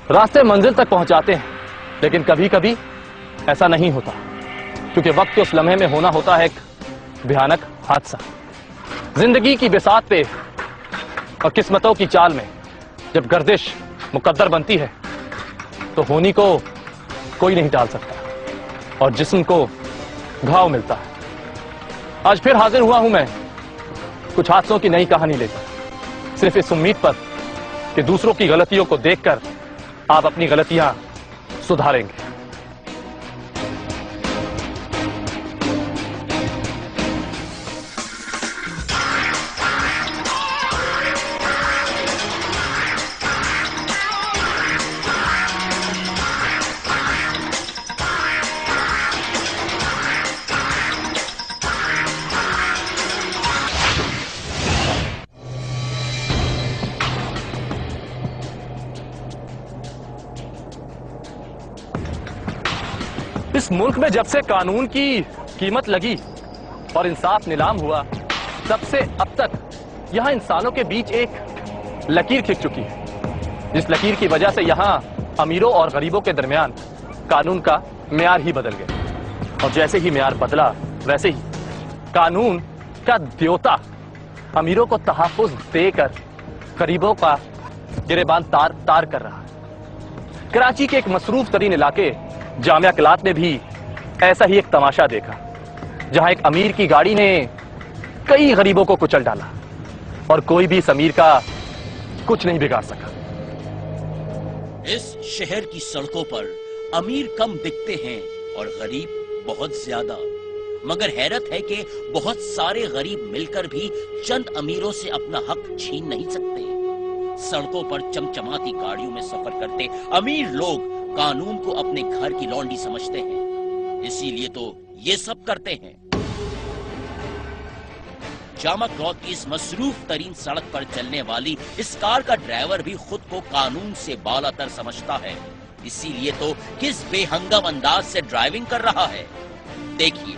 रास्ते मंजिल तक पहुंचाते हैं, लेकिन कभी कभी ऐसा नहीं होता, क्योंकि वक्त के उस लम्हे में होना होता है एक भयानक हादसा। जिंदगी की बिसात पे और किस्मतों की चाल में जब गर्दिश मुकद्दर बनती है तो होनी को कोई नहीं टाल सकता और जिस्म को घाव मिलता है। आज फिर हाजिर हुआ हूं मैं कुछ हादसों की नई कहानी लेकर, सिर्फ इस उम्मीद पर कि दूसरों की गलतियों को देखकर आप अपनी गलतियां सुधारेंगे। इस मुल्क में जब से कानून की कीमत लगी और इंसाफ नीलाम हुआ, तब से अब तक यहां इंसानों के बीच एक लकीर खिंच चुकी है, जिस लकीर की वजह से यहां अमीरों और गरीबों के दरमियान कानून का म्यार ही बदल गया। और जैसे ही म्यार बदला, वैसे ही कानून का द्योता अमीरों को तहफ्फुज देकर गरीबों का गिरेबान तार तार कर रहा है। कराची के एक मसरूफ तरीन इलाके जामिया किलात में भी ऐसा ही एक तमाशा देखा, जहां एक अमीर की गाड़ी ने कई गरीबों को कुचल डाला और कोई भी इस अमीर का कुछ नहीं बिगाड़ सका। इस शहर की सड़कों पर अमीर कम दिखते हैं और गरीब बहुत ज्यादा, मगर हैरत है कि बहुत सारे गरीब मिलकर भी चंद अमीरों से अपना हक छीन नहीं सकते। सड़कों पर चमचमाती गाड़ियों में सफर करते अमीर लोग कानून को अपने घर की लौंडी समझते हैं, इसीलिए तो ये सब करते हैं। जामा क्लॉथ की इस मसरूफ तरीन सड़क पर चलने वाली इस कार का ड्राइवर भी खुद को कानून से बालातर समझता है, इसीलिए तो किस बेहंगम अंदाज से ड्राइविंग कर रहा है। देखिए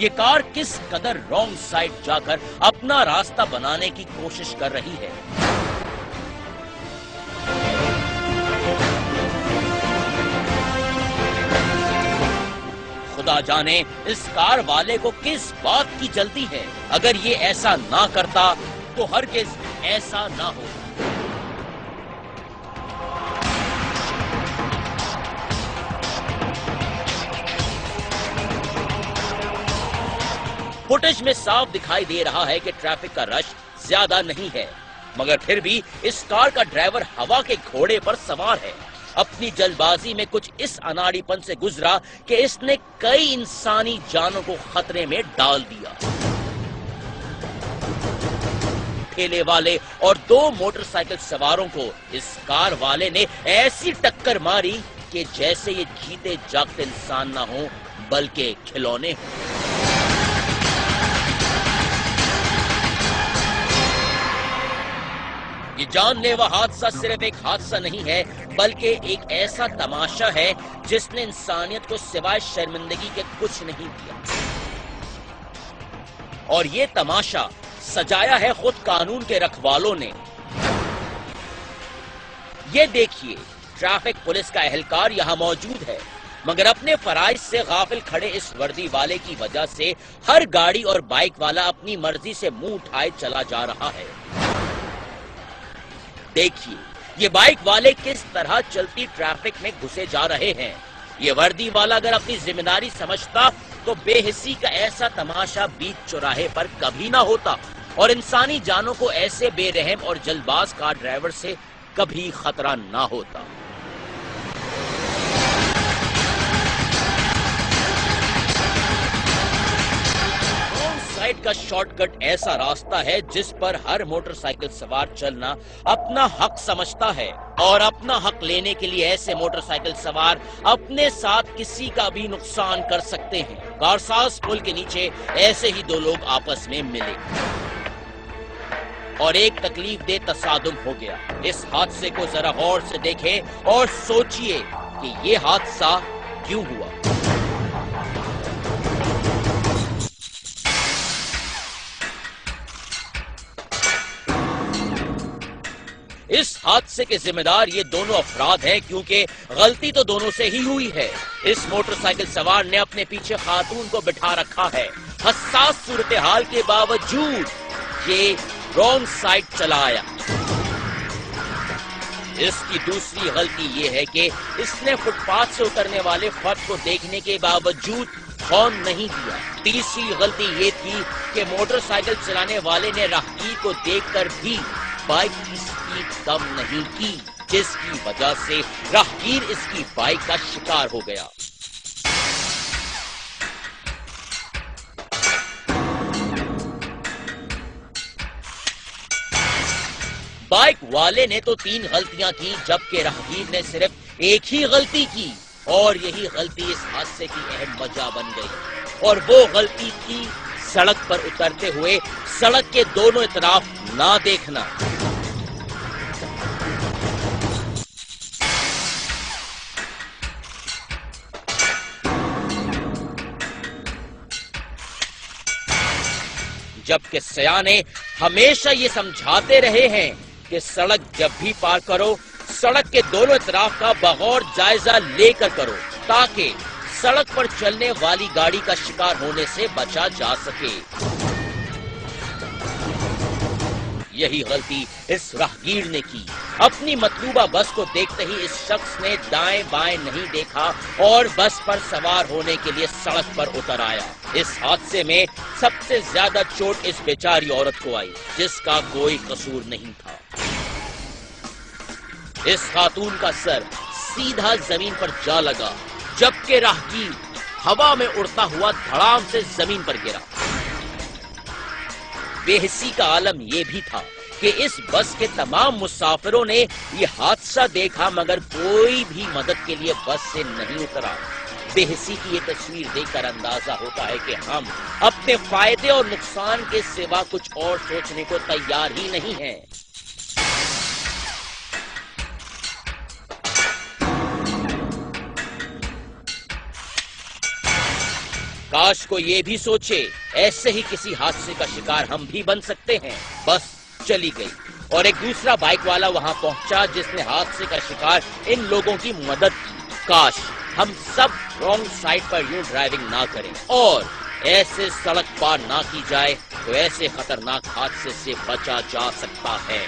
ये कार किस कदर रॉन्ग साइड जाकर अपना रास्ता बनाने की कोशिश कर रही है। खुदा जाने इस कार वाले को किस बात की जल्दी है। अगर ये ऐसा ना करता तो हरगिज ऐसा ना हो। फुटेज में साफ दिखाई दे रहा है कि ट्रैफिक का रश ज्यादा नहीं है, मगर फिर भी इस कार का ड्राइवर हवा के घोड़े पर सवार है। अपनी जल्दबाजी में कुछ इस अनाड़ीपन से गुजरा कि इसने कई इंसानी जानों को खतरे में डाल दिया। ठेले वाले और 2 मोटरसाइकिल सवारों को इस कार वाले ने ऐसी टक्कर मारी कि जैसे ये जीते जागते इंसान ना हो बल्कि खिलौने हो। ये जानलेवा हादसा सिर्फ एक हादसा नहीं है, बल्कि एक ऐसा तमाशा है जिसने इंसानियत को सिवाय शर्मिंदगी के कुछ नहीं दिया। और ये तमाशा सजाया है खुद कानून के रखवालों ने। ये देखिए, ट्रैफिक पुलिस का एहलकार यहाँ मौजूद है, मगर अपने फराइज से गाफिल खड़े इस वर्दी वाले की वजह से हर गाड़ी और बाइक वाला अपनी मर्जी से मुंह उठाए चला जा रहा है। देखिए ये बाइक वाले किस तरह चलती ट्रैफिक में घुसे जा रहे हैं। ये वर्दी वाला अगर अपनी जिम्मेदारी समझता तो बेहिस्सी का ऐसा तमाशा बीच चौराहे पर कभी ना होता और इंसानी जानों को ऐसे बेरहम और जल्दबाज कार ड्राइवर से कभी खतरा ना होता। साइड का शॉर्टकट ऐसा रास्ता है जिस पर हर मोटरसाइकिल सवार चलना अपना हक समझता है और अपना हक लेने के लिए ऐसे मोटरसाइकिल सवार अपने साथ किसी का भी नुकसान कर सकते हैं। कारसाज पुल के नीचे ऐसे ही 2 लोग आपस में मिले और एक तकलीफ दे तसादुम हो गया। इस हादसे को जरा गौर से देखें और सोचिए कि ये हादसा क्यों हुआ। इस हादसे के जिम्मेदार ये दोनों अफराद हैं, क्योंकि गलती तो दोनों से ही हुई है। इस मोटरसाइकिल सवार ने अपने पीछे खातून को बिठा रखा है। हसास सूरत हाल के बावजूद ये रॉन्ग साइड चलाया। इसकी दूसरी गलती ये है कि इसने फुटपाथ से उतरने वाले फर्द को देखने के बावजूद हॉर्न नहीं दिया। तीसरी गलती ये थी कि मोटरसाइकिल चलाने वाले ने राहगीर को देखकर भी बाइक की स्पीड कम नहीं की, जिसकी वजह से राहगीर इसकी बाइक का शिकार हो गया। बाइक वाले ने तो 3 गलतियां की, जबकि राहगीर ने सिर्फ एक ही गलती की, और यही गलती इस हादसे की अहम वजह बन गई। और वो गलती थी सड़क पर उतरते हुए सड़क के दोनों तरफ ना देखना। जबकि सयाने हमेशा ये समझाते रहे हैं कि सड़क जब भी पार करो, सड़क के दोनों तरफ का बगौर जायजा लेकर करो, ताकि सड़क पर चलने वाली गाड़ी का शिकार होने से बचा जा सके। यही गलती इस राहगीर ने की। अपनी मतलूबा बस को देखते ही इस शख्स ने दाएं बाएं नहीं देखा और बस पर सवार होने के लिए सड़क पर उतर आया। इस हादसे में सबसे ज्यादा चोट इस बेचारी औरत को आई, जिसका कोई कसूर नहीं था। इस खातून का सर सीधा जमीन पर जा लगा, जबकि राहगीर हवा में उड़ता हुआ धड़ाम से जमीन पर गिरा। बेहिसी का आलम यह भी था कि इस बस के तमाम मुसाफिरों ने यह हादसा देखा, मगर कोई भी मदद के लिए बस से नहीं उतरा। बेहिसी की ये तस्वीर देखकर अंदाजा होता है कि हम अपने फायदे और नुकसान के सिवा कुछ और सोचने को तैयार ही नहीं हैं। काश को ये भी सोचे, ऐसे ही किसी हादसे का शिकार हम भी बन सकते हैं। बस चली गई और एक दूसरा बाइक वाला वहां पहुंचा, जिसने हादसे का शिकार इन लोगों की मदद की। काश हम सब रॉन्ग साइड पर यूं ड्राइविंग ना करें और ऐसे सड़क पार ना की जाए, तो ऐसे खतरनाक हादसे से बचा जा सकता है।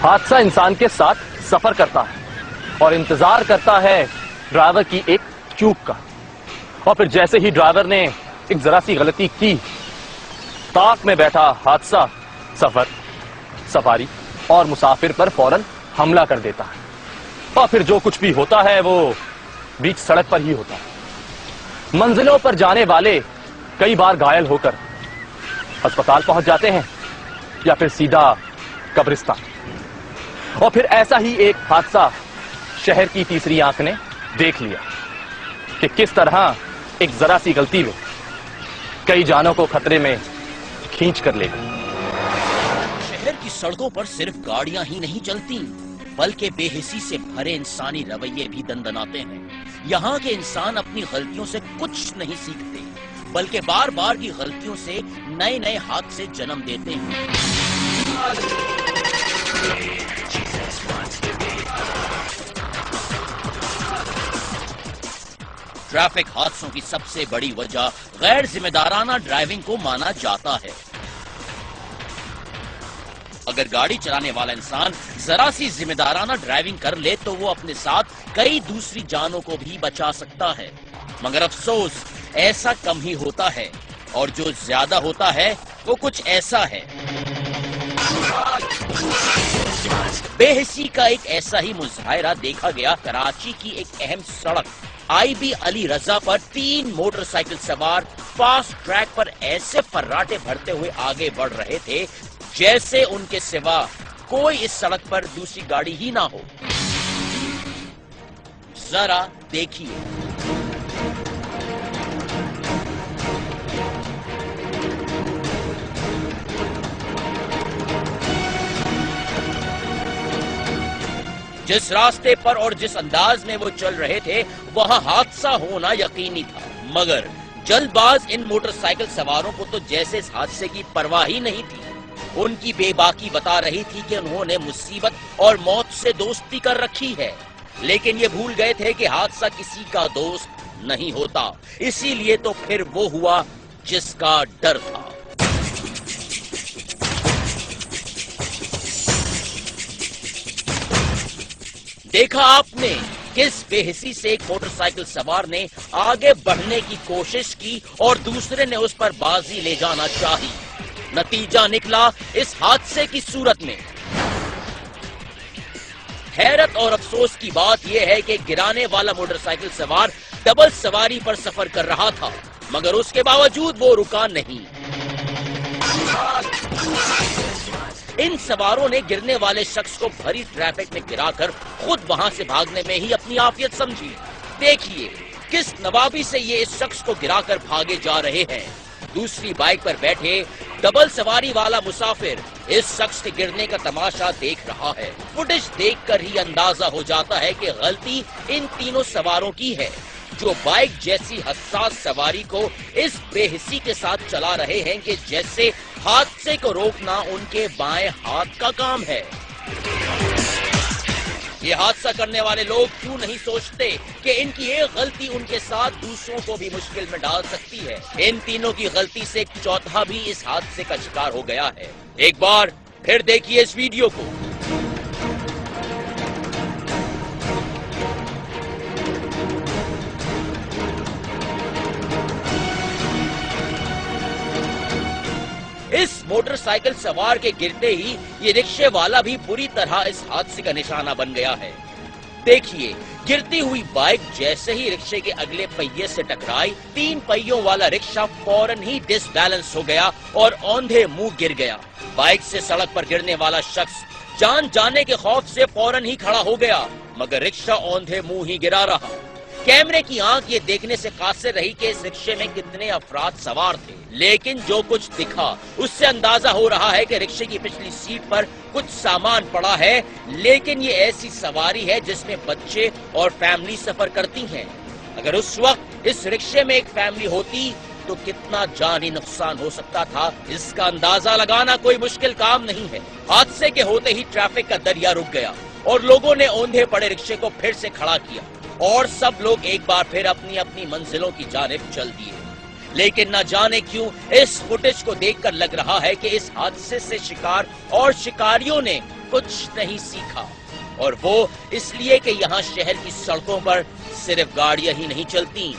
हादसा इंसान के साथ सफर करता है और इंतजार करता है ड्राइवर की एक चूक का, और फिर जैसे ही ड्राइवर ने एक जरा सी गलती की, ताक में बैठा हादसा सवारी और मुसाफिर पर फौरन हमला कर देता है, और फिर जो कुछ भी होता है वो बीच सड़क पर ही होता है। मंजिलों पर जाने वाले कई बार घायल होकर अस्पताल पहुंच जाते हैं या फिर सीधा कब्रिस्तान। और फिर ऐसा ही एक हादसा शहर की तीसरी आंख ने देख लिया कि किस तरह एक जरा सी गलती में कई जानों को खतरे में खींच कर ले गई। शहर की सड़कों पर सिर्फ गाड़ियां ही नहीं चलती, बल्कि बेहिसी से भरे इंसानी रवैये भी दंदनाते हैं। यहाँ के इंसान अपनी गलतियों से कुछ नहीं सीखते, बल्कि बार बार की गलतियों से नए नए हादसे जन्म देते हैं। ट्रैफिक हादसों की सबसे बड़ी वजह गैर जिम्मेदाराना ड्राइविंग को माना जाता है। अगर गाड़ी चलाने वाला इंसान जरा सी जिम्मेदाराना ड्राइविंग कर ले तो वो अपने साथ कई दूसरी जानों को भी बचा सकता है, मगर अफसोस ऐसा कम ही होता है, और जो ज्यादा होता है वो कुछ ऐसा है। बेहिसी का एक ऐसा ही मुजाहिरा देखा गया। कराची की एक अहम सड़क IB अली रजा पर 3 मोटरसाइकिल सवार फास्ट ट्रैक पर ऐसे फर्राटे भरते हुए आगे बढ़ रहे थे जैसे उनके सिवा कोई इस सड़क पर दूसरी गाड़ी ही ना हो। जरा देखिए। जिस रास्ते पर और जिस अंदाज में वो चल रहे थे वहां हादसा होना यकीनी था, मगर जल्दबाज इन मोटरसाइकिल सवारों को तो जैसे इस हादसे की परवाह ही नहीं थी। उनकी बेबाकी बता रही थी कि उन्होंने मुसीबत और मौत से दोस्ती कर रखी है, लेकिन ये भूल गए थे कि हादसा किसी का दोस्त नहीं होता। इसीलिए तो फिर वो हुआ जिसका डर था। देखा आपने किस बेहिसी से एक मोटरसाइकिल सवार ने आगे बढ़ने की कोशिश की और दूसरे ने उस पर बाजी ले जाना चाही। नतीजा निकला इस हादसे की सूरत में। हैरत और अफसोस की बात यह है कि गिराने वाला मोटरसाइकिल सवार डबल सवारी पर सफर कर रहा था, मगर उसके बावजूद वो रुका नहीं। इन सवारों ने गिरने वाले शख्स को भरी ट्रैफिक में गिराकर खुद वहां से भागने में ही अपनी आफियत समझी। देखिए किस नवाबी से ये इस शख्स को गिराकर भागे जा रहे हैं। दूसरी बाइक पर बैठे डबल सवारी वाला मुसाफिर इस शख्स के गिरने का तमाशा देख रहा है। फुटेज देखकर ही अंदाजा हो जाता है कि गलती इन तीनों सवारों की है, जो बाइक जैसी हसास सवारी को इस बेहिसी के साथ चला रहे हैं कि जैसे हादसे को रोकना उनके बाएं हाथ का काम है। ये हादसा करने वाले लोग क्यों नहीं सोचते कि इनकी एक गलती उनके साथ दूसरों को भी मुश्किल में डाल सकती है। इन तीनों की गलती से एक चौथा भी इस हादसे का शिकार हो गया है। एक बार फिर देखिए इस वीडियो को। इस मोटरसाइकिल सवार के गिरते ही ये रिक्शे वाला भी बुरी तरह इस हादसे का निशाना बन गया है। देखिए गिरती हुई बाइक जैसे ही रिक्शे के अगले पहिए से टकराई, 3 पहियों वाला रिक्शा फौरन ही डिसबैलेंस हो गया और औंधे मुंह गिर गया। बाइक से सड़क पर गिरने वाला शख्स जान जाने के खौफ से फौरन ही खड़ा हो गया, मगर रिक्शा औंधे मुंह ही गिरा रहा। कैमरे की आंख ये देखने से कासिर रही कि इस रिक्शे में कितने अफराद सवार थे, लेकिन जो कुछ दिखा उससे अंदाजा हो रहा है कि रिक्शे की पिछली सीट पर कुछ सामान पड़ा है, लेकिन ये ऐसी सवारी है जिसमें बच्चे और फैमिली सफर करती हैं। अगर उस वक्त इस रिक्शे में एक फैमिली होती तो कितना जानी नुकसान हो सकता था, इसका अंदाजा लगाना कोई मुश्किल काम नहीं है। हादसे के होते ही ट्रैफिक का दरिया रुक गया और लोगों ने औंधे पड़े रिक्शे को फिर से खड़ा किया और सब लोग एक बार फिर अपनी अपनी मंजिलों की जानिब चल दिए। लेकिन न जाने क्यों इस फुटेज को देखकर लग रहा है कि इस हादसे से शिकार और शिकारियों ने कुछ नहीं सीखा, और वो इसलिए कि यहाँ शहर की सड़कों पर सिर्फ गाड़ियां ही नहीं चलती,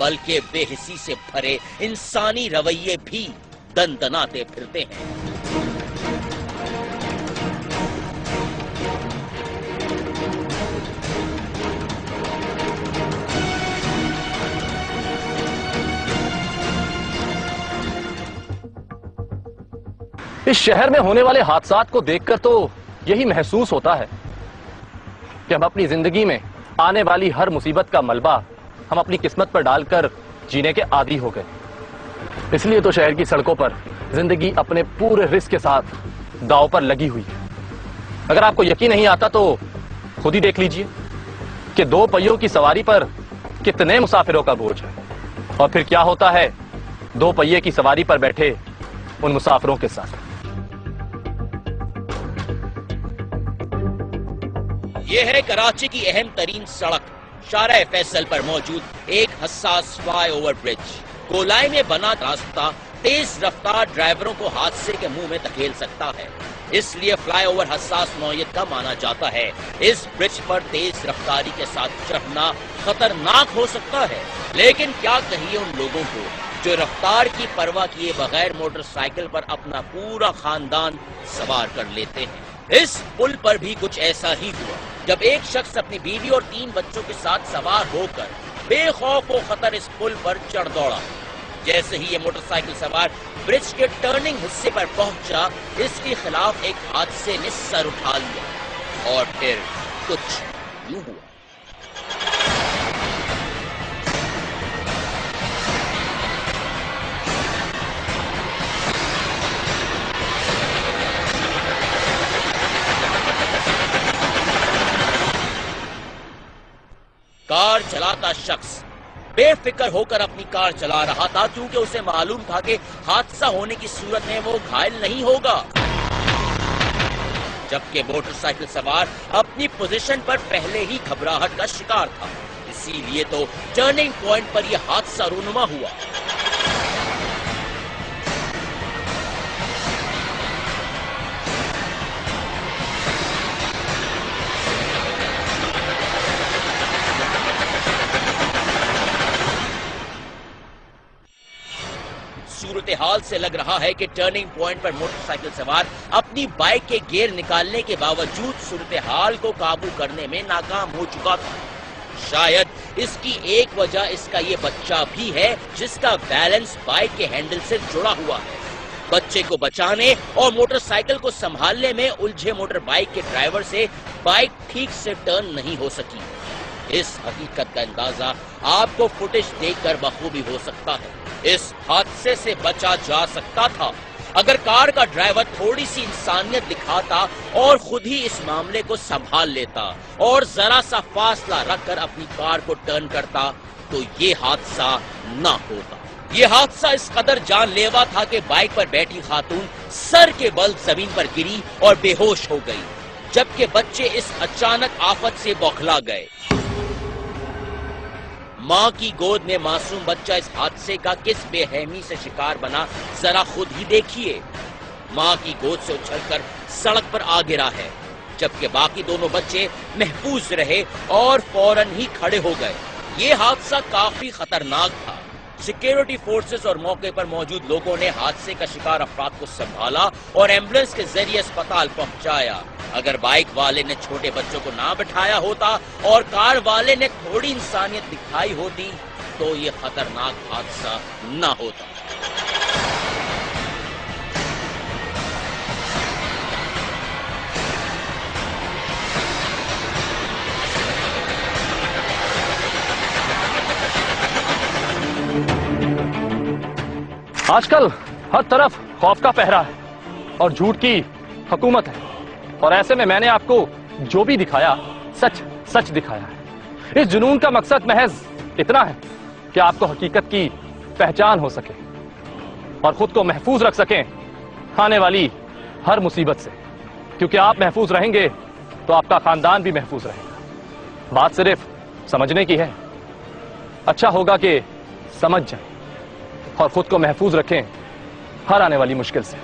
बल्कि बेहिसी से भरे इंसानी रवैये भी दनदनाते फिरते हैं। इस शहर में होने वाले हादसात को देखकर तो यही महसूस होता है कि हम अपनी जिंदगी में आने वाली हर मुसीबत का मलबा हम अपनी किस्मत पर डालकर जीने के आदी हो गए। इसलिए तो शहर की सड़कों पर जिंदगी अपने पूरे रिस्क के साथ दांव पर लगी हुई है। अगर आपको यकीन नहीं आता तो खुद ही देख लीजिए कि 2 पहियों की सवारी पर कितने मुसाफिरों का बोझ है, और फिर क्या होता है 2 पहिए की सवारी पर बैठे उन मुसाफिरों के साथ। यह है कराची की अहम तरीन सड़क शारा फैसल पर मौजूद एक हसास फ्लाईओवर ब्रिज। गोलाई में बना रास्ता तेज रफ्तार ड्राइवरों को हादसे के मुंह में धकेल सकता है, इसलिए फ्लाईओवर हसास नौयत का माना जाता है। इस ब्रिज पर तेज रफ्तारी के साथ चढ़ना खतरनाक हो सकता है, लेकिन क्या कहिए उन लोगों को जो रफ्तार की परवाह किए बगैर मोटरसाइकिल पर अपना पूरा खानदान सवार कर लेते हैं। इस पुल पर भी कुछ ऐसा ही हुआ जब एक शख्स अपनी बीवी और 3 बच्चों के साथ सवार होकर बेखौफ व खतर इस पुल पर चढ़ दौड़ा। जैसे ही ये मोटरसाइकिल सवार ब्रिज के टर्निंग हिस्से पर पहुंचा, इसके खिलाफ एक हादसे ने सर उठा लिया और फिर कुछ यूं हुआ। चलाता शख्स बेफिक्र होकर अपनी कार चला रहा था, क्योंकि उसे मालूम था कि हादसा होने की सूरत में वो घायल नहीं होगा, जबकि मोटरसाइकिल सवार अपनी पोजीशन पर पहले ही घबराहट का शिकार था। इसीलिए तो टर्निंग पॉइंट पर यह हादसा रूनुमा हुआ। सूरत हाल से लग रहा है कि टर्निंग पॉइंट पर मोटरसाइकिल सवार अपनी बाइक के गियर निकालने के बावजूद सूरत हाल को काबू करने में नाकाम हो चुका था। शायद इसकी एक वजह इसका ये बच्चा भी है, जिसका बैलेंस बाइक के हैंडल से जुड़ा हुआ है। बच्चे को बचाने और मोटरसाइकिल को संभालने में उलझे मोटर बाइक के ड्राइवर से बाइक ठीक से टर्न नहीं हो सकी। इस हकीकत का अंदाजा आपको फुटेज देखकर बखूबी हो सकता है। इस हादसे से बचा जा सकता था अगर कार का ड्राइवर थोड़ी सी इंसानियत दिखाता और खुद ही इस मामले को संभाल लेता और जरा सा फासला रखकर अपनी कार को टर्न करता, तो ये हादसा ना होता। ये हादसा इस कदर जानलेवा था कि बाइक पर बैठी खातून सर के बल जमीन पर गिरी और बेहोश हो गई, जबकि बच्चे इस अचानक आफत से बौखला गए। मां की गोद में मासूम बच्चा इस हादसे का किस बेरहमी से शिकार बना, जरा खुद ही देखिए। मां की गोद से उछलकर सड़क पर आ गिरा है, जबकि बाकी दोनों बच्चे महफूज रहे और फौरन ही खड़े हो गए। ये हादसा काफी खतरनाक था। सिक्योरिटी फोर्सेस और मौके पर मौजूद लोगों ने हादसे का शिकार अफराद को संभाला और एम्बुलेंस के जरिए अस्पताल पहुंचाया। अगर बाइक वाले ने छोटे बच्चों को ना बिठाया होता और कार वाले ने थोड़ी इंसानियत दिखाई होती, तो ये खतरनाक हादसा ना होता। आजकल हर तरफ खौफ का पहरा है और झूठ की हुकूमत है, और ऐसे में मैंने आपको जो भी दिखाया सच सच दिखाया है। इस जुनून का मकसद महज इतना है कि आपको हकीकत की पहचान हो सके और खुद को महफूज रख सकें आने वाली हर मुसीबत से, क्योंकि आप महफूज रहेंगे तो आपका खानदान भी महफूज रहेगा। बात सिर्फ समझने की है। अच्छा होगा कि समझ जाएं और खुद को महफूज रखें हर आने वाली मुश्किल से।